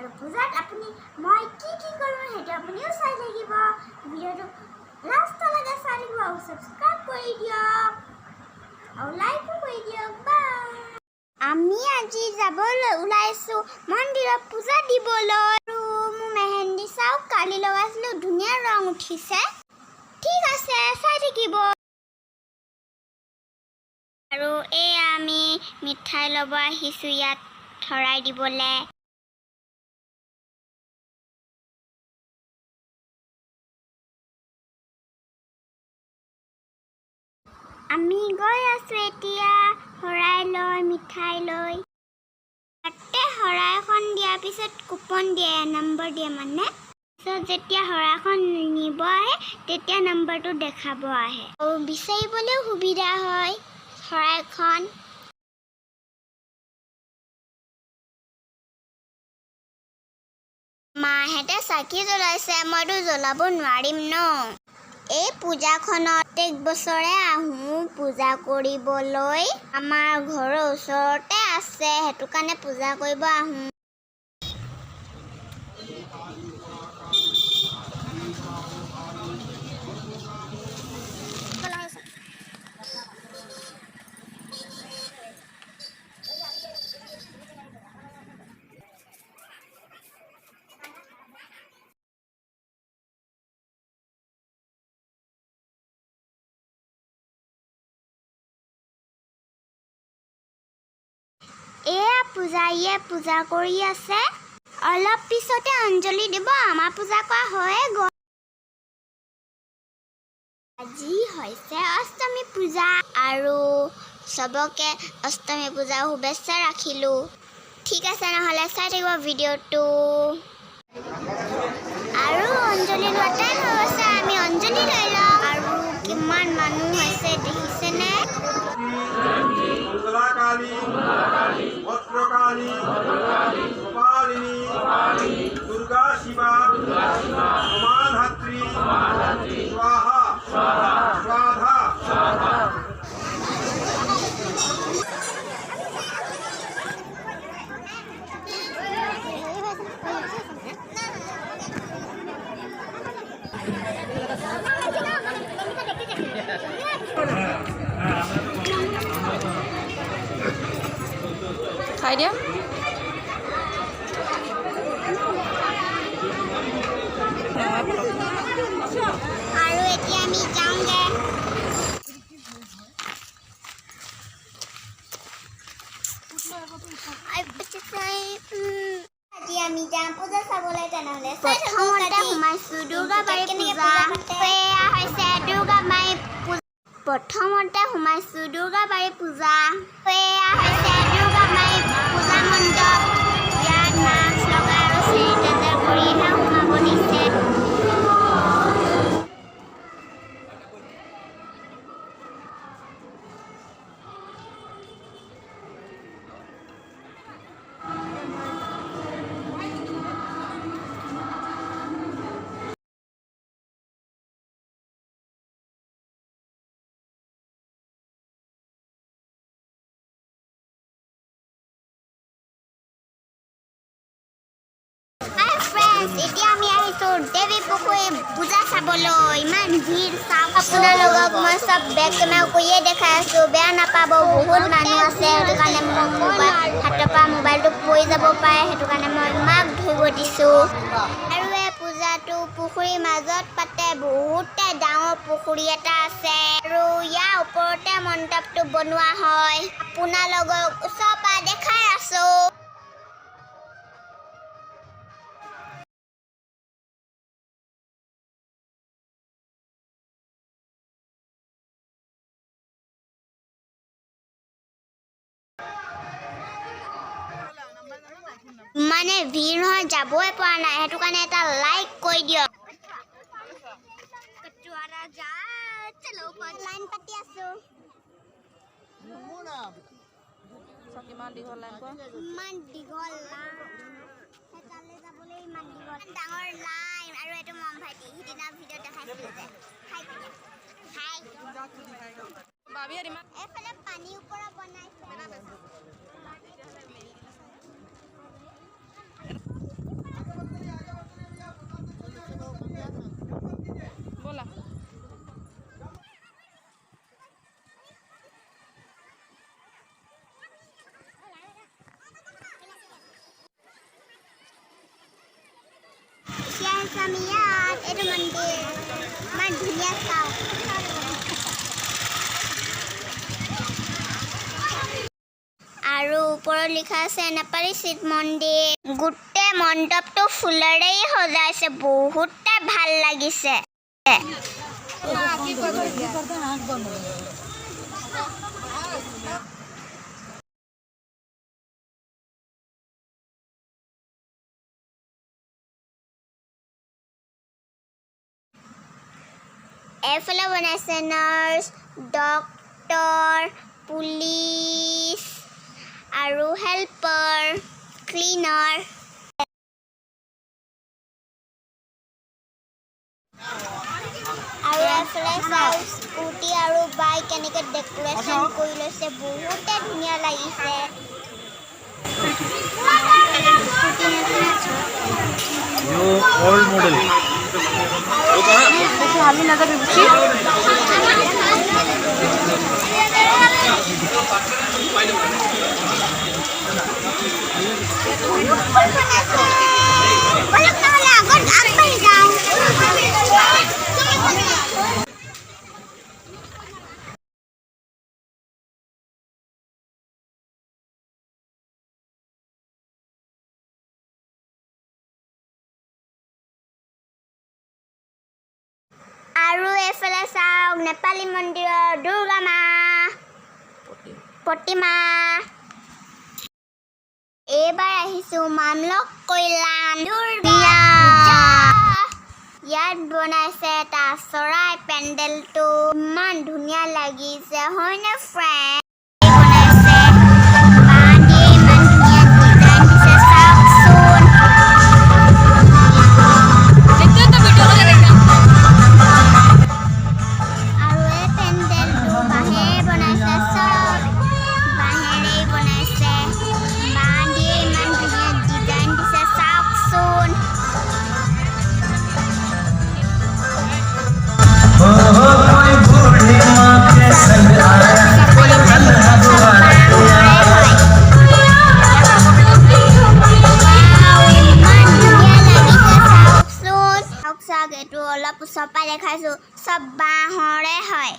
আৰু পূজাত আপুনি মই কি কৰোঁ সেইটো আপুনিও চাই থাকিব। ভিডিঅ'টো লাষ্টলৈকে চাই থাকিব আৰু ছাবস্ক্ৰাইব কৰি দিয়ক আৰু লাইকো কৰি দিয়ক। বাই। আমি আজি যাবলৈ ওলাইছোঁ মন্দিৰত পূজা দিবলৈ। আৰু মোৰ মেহেন্দি চাওক, কালি লগাইছিলোঁ, ধুনীয়া ৰং উঠিছে। ঠিক আছে, চাই থাকিব। আৰু এয়া আমি মিঠাই ল'ব আহিছোঁ ইয়াত শৰাই দিবলৈ। আমি গৈ আছোঁ এতিয়া শৰাই লৈ, মিঠাই লৈ। তাতে শৰাইখন দিয়াৰ পিছত কুপন দিয়ে, নম্বৰ দিয়ে মানে। তাৰপিছত যেতিয়া শৰাইখন নিব আহে তেতিয়া নম্বৰটো দেখাব আহে আৰু বিচাৰিবলৈও সুবিধা হয় শৰাইখন। মাহঁতে চাকি জ্বলাইছে, মইতো জ্বলাব নোৱাৰিম ন। এই পূজাখনত প্ৰত্যেক বছৰে আহোঁ পূজা কৰিবলৈ। আমাৰ ঘৰৰ ওচৰতে আছে, সেইটো কাৰণে পূজা কৰিব আহোঁ। এয়া পূজাৰীয়ে পূজা কৰি আছে। অলপ পিছতে অঞ্জলি দিব, আমাৰ পূজা কৰা হৈয়ে গ'ল। আজি হৈছে অষ্টমী পূজা আৰু চবকে অষ্টমী পূজাৰ শুভেচ্ছা ৰাখিলোঁ। ঠিক আছে, নহ'লে চাই থাকিব ভিডিঅ'টো। আৰু অঞ্জলি লোৱা টাইম হৈ গৈছে, আমি অঞ্জলি লৈ লওঁ। আৰু কিমান মানুহ হৈছে দেখিছেনে? दुर्गा शिवा समाधात्री स्वाहा स्वाधा। খাই দিয়া। আৰু এতিয়া আমি যাওঁগে। আজি আমি যাম পূজা চাবলৈ। তেনেহ'লে প্ৰথমতে সোমাইছোঁ দুৰ্গাবাৰী পূজা। এয়া হৈছে দুৰ্গাবাৰী পূজা। প্ৰথমতে সোমাইছোঁ দুৰ্গাবাৰী পূজা। এয়া হৈছে দুৰ্গাবাৰী পূজা মণ্ডপ। ইয়াত মাস্ক লগাই আৰু চেনিটাইজাৰ কৰিহে সোমাব দিছে। এতিয়া আমি আহিছোঁ দেৱী পুখুৰী পূজা চাবলৈ। ইমান ভিৰ চাওক। আপোনালোকক মই চব বেক কেমেৰা কৰিয়ে দেখাই আছোঁ, বেয়া নাপাব। বহুত মানুহ আছে, সেইটো কাৰণে মোৰ হাতৰ পৰা মোবাইলটো পৰি যাব পাৰে, সেইটো কাৰণে মই মাক ধৰিব দিছোঁ। আৰু এই পূজাটো পুখুৰীৰ মাজত পাতে, বহুতে ডাঙৰ পুখুৰী এটা আছে আৰু ইয়াৰ ওপৰতে মণ্ডপটো বনোৱা হয়। আপোনালোকক ওচৰৰ পৰা দেখাই আছোঁ। মানে ভিৰ নহয়, যাবই পৰা নাই, সেইটো কাৰণে এটা লাইক কৰি দিয়ক। লাইন পাতি আছোঁ। কিমান দীঘল লাইন কোৱা? ইমান দীঘল লাইন, সেইকাৰণে যাবলৈ ইমান দীঘল ডাঙৰ লাইন। আৰু এইটো মম ভাইটি, সিদিনা ভিডিঅ' দেখাইছিলোঁ যে। এইফালে পানীৰ ওপৰত বনাইছে। আহিছোঁ আমি ইয়াত এইটো মন্দিৰ ইমান ধুনীয়া চাওক আৰু ওপৰত লিখা আছে নেপালী শিৱ মন্দিৰ গোটেই মণ্ডপটো ফুলেৰেই সজাইছে বহুতে ভাল লাগিছে এইফালে বনাইছে নাৰ্ছ ডক্তৰ পুলিচ আৰু হেল্পাৰ ক্লিনাৰ আৰু এইফালে চাওক স্কুটি আৰু বাইক এনেকৈ ডেক'ৰেশ্যন কৰি লৈছে বহুতে ধুনীয়া লাগিছে यो ओल्ड मॉडल हाली नजर उसी আৰু এইফালে চাওক নেপালী মন্দিৰৰ দুৰ্গা মা প্ৰতিমা এইবাৰ আহিছোঁ মামলক কল্যাণ দুৰ্গা ইয়াত বনাইছে এটা চৰাই পেণ্ডেলটো ইমান ধুনীয়া লাগিছে হয়নে ফ্ৰেণ্ড বনাইছে বাঁহ দিয়ে ইমান ধুনীয়া ডিজাইন দিছে চাওকচোন আৰু এই পেণ্ডেলটো বাঁহেৰে বনাইছে চব বাঁহেৰেই বনাইছে বাঁহ দিয়ে ইমান ধুনীয়া ডিজাইন দিছে চাওকচোন এইটো অলপ ওচৰৰ পৰা দেখাইছোঁ চব বাঁহৰে হয়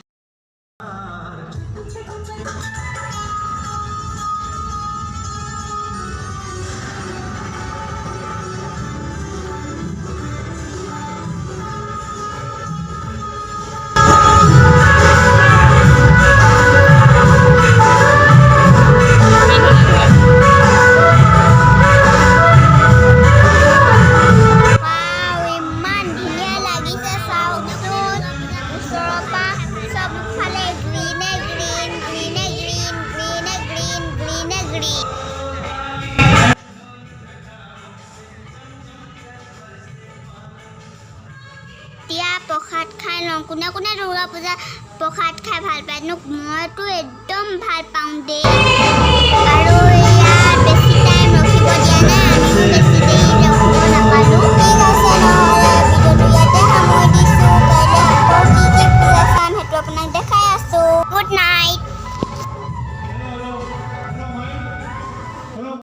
এতিয়া প্ৰসাদ খাই লওঁ কোনে কোনে দুৰ্গা পূজা প্ৰসাদ খাই ভাল পায় মইতো একদম ভাল পাওঁ দেই